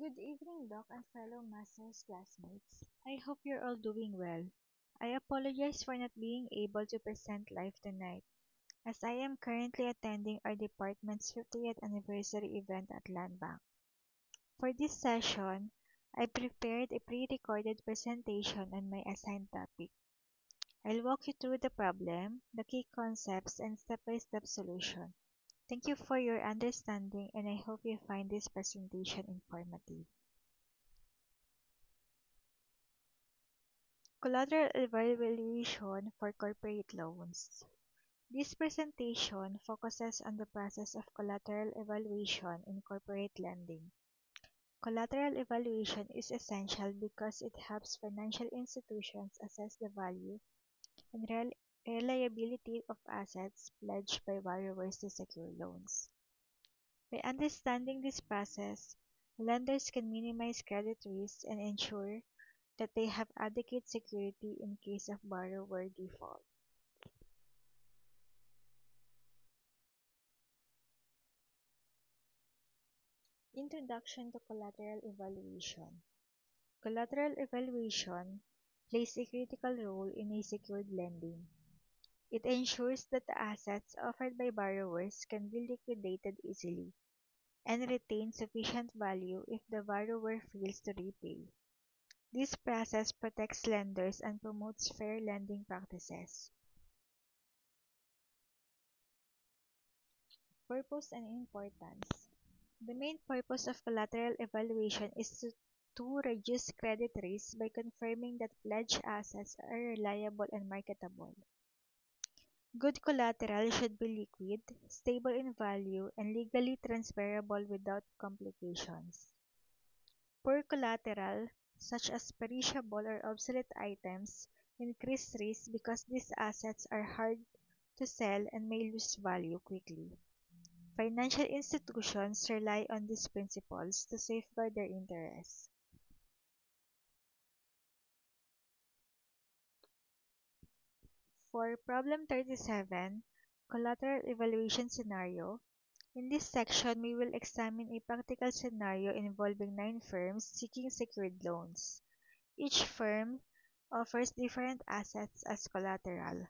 Good evening, Doc and fellow master's classmates. I hope you're all doing well. I apologize for not being able to present live tonight, as I am currently attending our department's 50th anniversary event at Land Bank. For this session, I prepared a pre-recorded presentation on my assigned topic. I'll walk you through the problem, the key concepts, and step-by-step solution. Thank you for your understanding, and I hope you find this presentation informative. Collateral evaluation for corporate loans. This presentation focuses on the process of collateral evaluation in corporate lending. Collateral evaluation is essential because it helps financial institutions assess the value and reliability of assets pledged by borrowers to secure loans. By understanding this process, lenders can minimize credit risks and ensure that they have adequate security in case of borrower default. Introduction to Collateral Evaluation. Collateral evaluation plays a critical role in a secured lending. It ensures that the assets offered by borrowers can be liquidated easily and retain sufficient value if the borrower fails to repay. This process protects lenders and promotes fair lending practices. Purpose and importance. The main purpose of collateral evaluation is to reduce credit risk by confirming that pledged assets are reliable and marketable. Good collateral should be liquid, stable in value, and legally transferable without complications. Poor collateral, such as perishable or obsolete items, increase risk because these assets are hard to sell and may lose value quickly. Financial institutions rely on these principles to safeguard their interests. For Problem 37, Collateral Evaluation Scenario, in this section we will examine a practical scenario involving 9 firms seeking secured loans. Each firm offers different assets as collateral.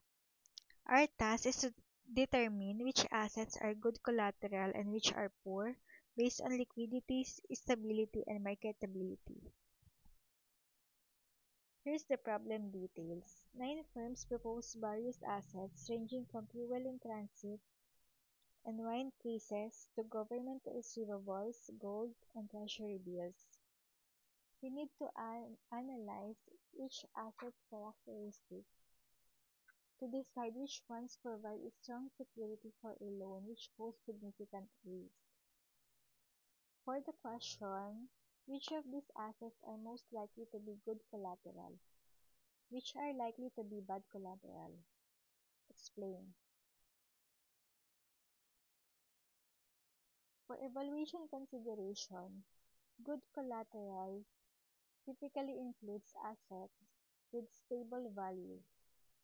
Our task is to determine which assets are good collateral and which are poor based on liquidity, stability, and marketability. Here's the problem details. 9 firms propose various assets ranging from fuel in transit and wine cases to government receivables, gold, and treasury bills. We need to analyze each asset's characteristics to decide which ones provide a strong security for a loan which pose significant risk. For the question, which of these assets are most likely to be good collateral? Which are likely to be bad collateral? Explain. For evaluation consideration, good collateral typically includes assets with stable value,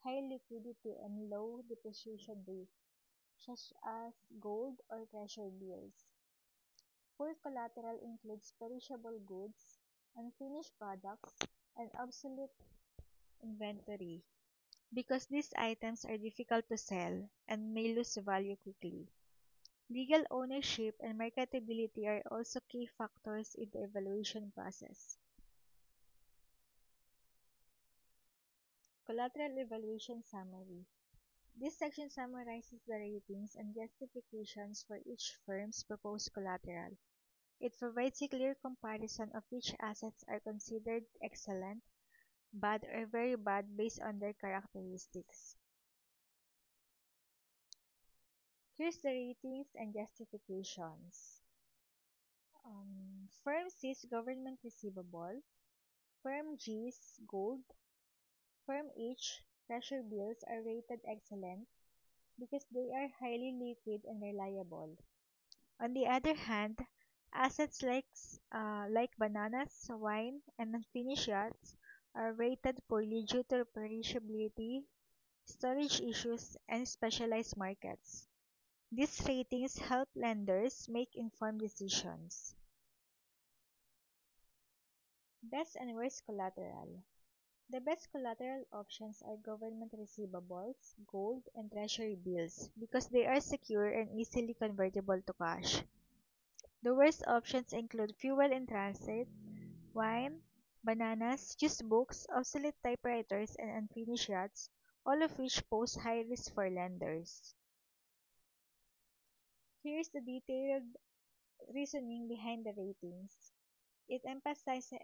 high liquidity, and low depreciation risk, such as gold or treasury bills. Poor collateral includes perishable goods, unfinished products, and obsolete inventory, because these items are difficult to sell and may lose value quickly. Legal ownership and marketability are also key factors in the evaluation process. Collateral Evaluation Summary. This section summarizes the ratings and justifications for each firm's proposed collateral. It provides a clear comparison of which assets are considered excellent, bad, or very bad based on their characteristics. Here's the ratings and justifications. Firm C's government receivable, Firm G's gold, Firm H treasury bills are rated excellent because they are highly liquid and reliable. On the other hand, assets like bananas, wine, and unfinished yachts are rated poorly due to perishability, storage issues, and specialized markets. These ratings help lenders make informed decisions. Best and worst collateral. The best collateral options are government receivables, gold, and treasury bills because they are secure and easily convertible to cash. The worst options include fuel in transit, wine, bananas, used books, obsolete typewriters, and unfinished yachts, all of which pose high risk for lenders. Here's the detailed reasoning behind the ratings. It emphasizes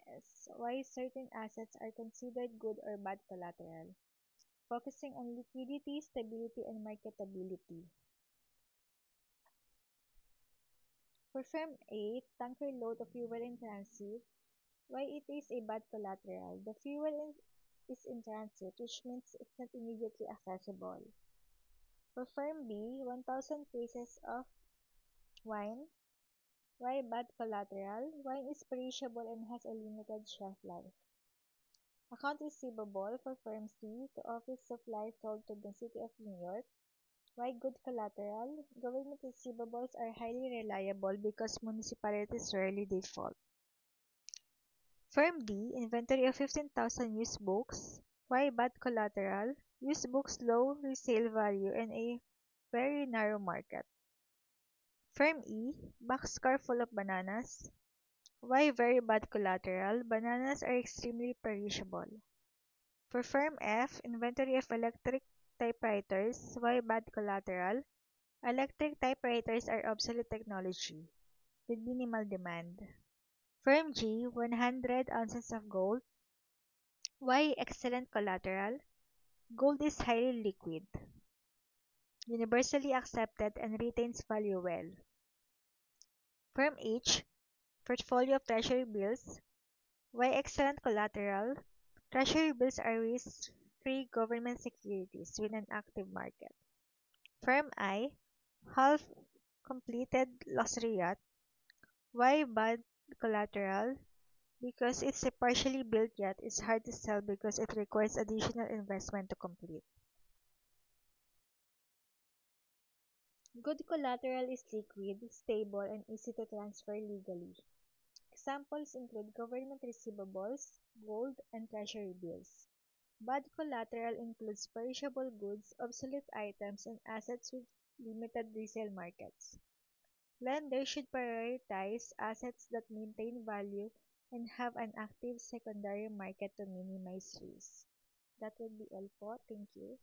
why certain assets are considered good or bad collateral, focusing on liquidity, stability, and marketability. For Firm A, tanker load of fuel in transit, why it is a bad collateral. The is in transit, which means it's not immediately accessible. For Firm B, 1,000 cases of wine, why bad collateral. Wine is perishable and has a limited shelf life. Account receivable for Firm C to office supplies sold to the City of New York. Why good collateral? Government receivables are highly reliable because municipalities rarely default. Firm D, inventory of 15,000 used books. Why bad collateral? Used books low resale value and a very narrow market. Firm E, boxcar full of bananas. Why very bad collateral? Bananas are extremely perishable. For Firm F, inventory of electric typewriters. Why bad collateral? Electric typewriters are obsolete technology with minimal demand. Firm G, 100 ounces of gold. Why excellent collateral? Gold is highly liquid, universally accepted, and retains value well. Firm H, portfolio of treasury bills. Why excellent collateral? Treasury bills are risk-free government securities with an active market. Firm I, half completed luxury yacht. Why bad collateral? Because it's a partially built yacht is hard to sell because it requires additional investment to complete. Good collateral is liquid, stable, and easy to transfer legally. Examples include government receivables, gold, and treasury bills. Bad collateral includes perishable goods, obsolete items, and assets with limited resale markets. Lenders should prioritize assets that maintain value and have an active secondary market to minimize risk. That would be all po. Thank you.